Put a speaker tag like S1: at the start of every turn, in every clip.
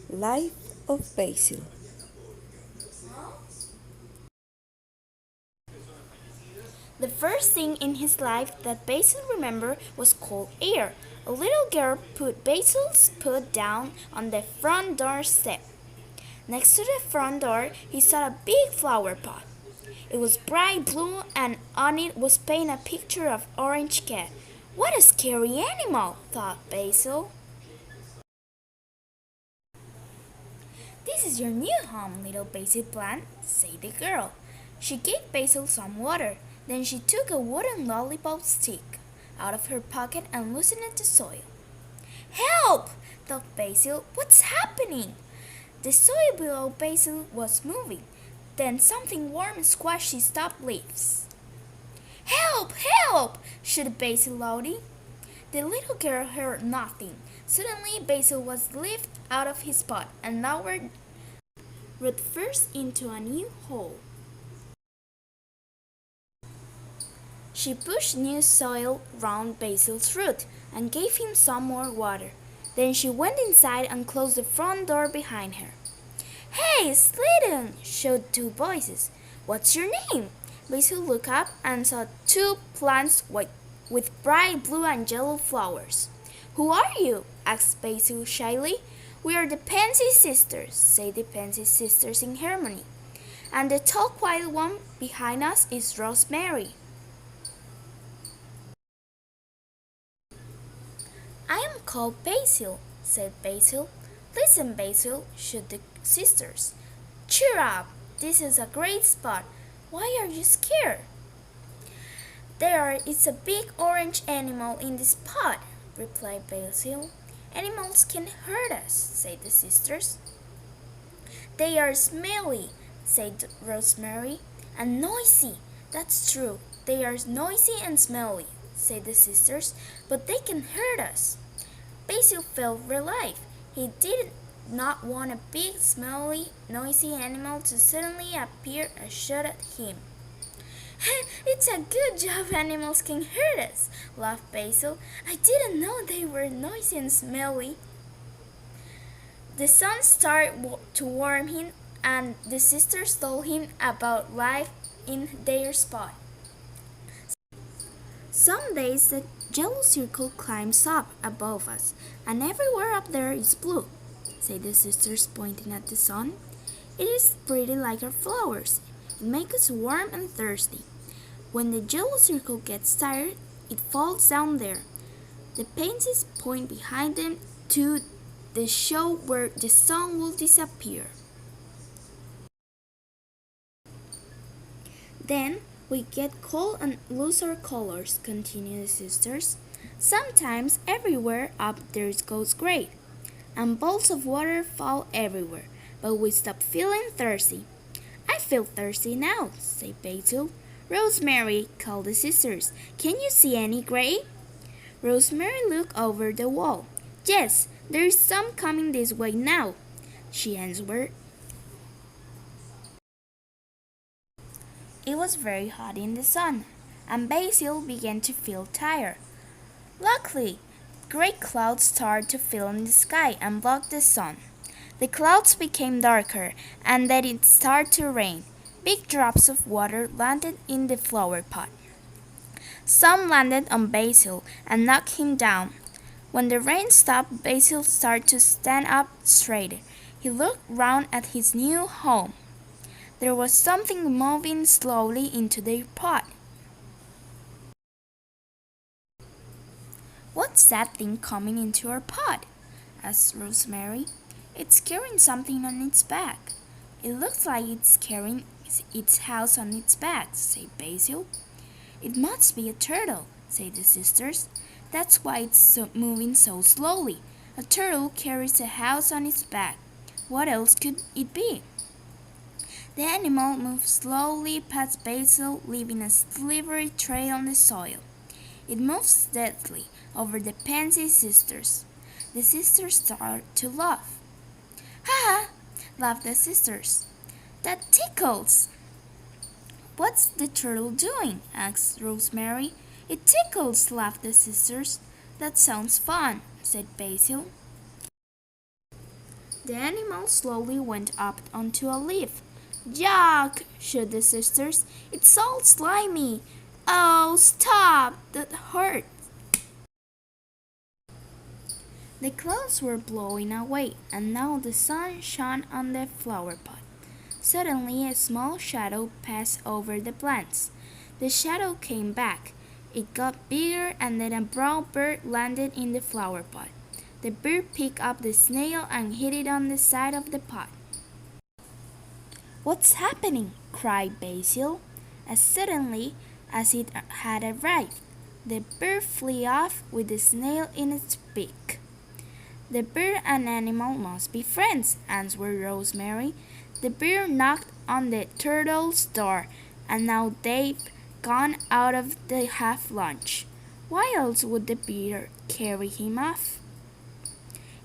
S1: Life of Basil.
S2: The first thing in his life that Basil remembered was cold air. A little girl put Basil's foot down on the front door step. Next to the front door, he saw a big flower pot. It was bright blue, and on it was painted a picture of orange cat. What a scary animal, thought Basil. This is your new home, little Basil plant, said the girl. She gave Basil some water. Then she took a wooden lollipop stick out of her pocket and loosened it to soil. Help! Thought Basil. What's happening? The soil below Basil was moving. Then something warm squashed his top leaves. Help! Help! shouted Basil loudly. The little girl heard nothing. Suddenly Basil was lifted out of his pot and lowered root first into a new hole. She pushed new soil round Basil's root and gave him some more water. Then she went inside and closed the front door behind her. Hey, Slitten! shouted two voices. What's your name? Basil looked up and saw two plants with bright blue and yellow flowers. Who are you? asked Basil shyly. We are the Pansy Sisters, said the Pansy Sisters in harmony. And the tall quiet one behind us is Rosemary. I am called Basil, said Basil. Listen, Basil, shouted the sisters. Cheer up, this is a great spot. Why are you scared? There is a big orange animal in this pot, replied Basil. Animals can hurt us, said the sisters. They are smelly, said Rosemary, and noisy. That's true, they are noisy and smelly, said the sisters, but they can hurt us. Basil felt relieved. He did not want a big, smelly, noisy animal to suddenly appear and shout at him. It's a good job animals can hurt us, laughed Basil. I didn't know they were noisy and smelly. The sun started to warm him, and the sisters told him about life in their spot. Some days the yellow circle climbs up above us, and everywhere up there is blue, said the sisters, pointing at the sun. It is pretty like our flowers. It makes us warm and thirsty. When the yellow circle gets tired, it falls down there. The pansies point behind them to the show where the sun will disappear. Then we get cold and lose our colors, continue the sisters. Sometimes everywhere up there goes great, and balls of water fall everywhere, but we stop feeling thirsty. I feel thirsty now, said Basil. Rosemary, called the sisters. Can you see any gray? Rosemary looked over the wall. Yes, there is some coming this way now, she answered. It was very hot in the sun, and Basil began to feel tired. Luckily, great clouds started to fill in the sky and block the sun. The clouds became darker, and then it started to rain. Big drops of water landed in the flower pot. Some landed on Basil and knocked him down. When the rain stopped, Basil started to stand up straight. He looked round at his new home. There was something moving slowly into their pot. What's that thing coming into our pot? asked Rosemary. It's carrying something on its back. It looks like it's carrying its house on its back, said Basil. It must be a turtle, said the sisters. That's why it's moving so slowly. A turtle carries a house on its back. What else could it be? The animal moved slowly past Basil, leaving a slippery trail on the soil. It moved steadily over the Pansy sisters. The sisters started to laugh. Ha ha! laughed the sisters. That tickles! What's the turtle doing? asked Rosemary. It tickles, laughed the sisters. That sounds fun, said Basil. The animal slowly went up onto a leaf. Yuck, shouted the sisters. It's all slimy. Oh, stop! That hurts. The clouds were blowing away, and now the sun shone on the flower pot. Suddenly, a small shadow passed over the plants. The shadow came back. It got bigger, and then a brown bird landed in the flower pot. The bird picked up the snail and hit it on the side of the pot. What's happening? Cried Basil. As suddenly as it had arrived, the bird flew off with the snail in its beak. The bird and animal must be friends, answered Rosemary. The bird knocked on the turtle's door, and now they've gone out of the half lunch. Why else would the bird carry him off?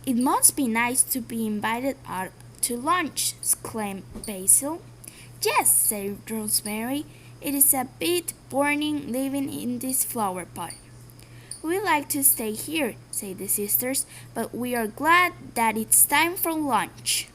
S2: It must be nice to be invited out to lunch, exclaimed Basil. Yes, said Rosemary. It is a bit boring living in this flower pot. We like to stay here, said the sisters, but we are glad that it's time for lunch.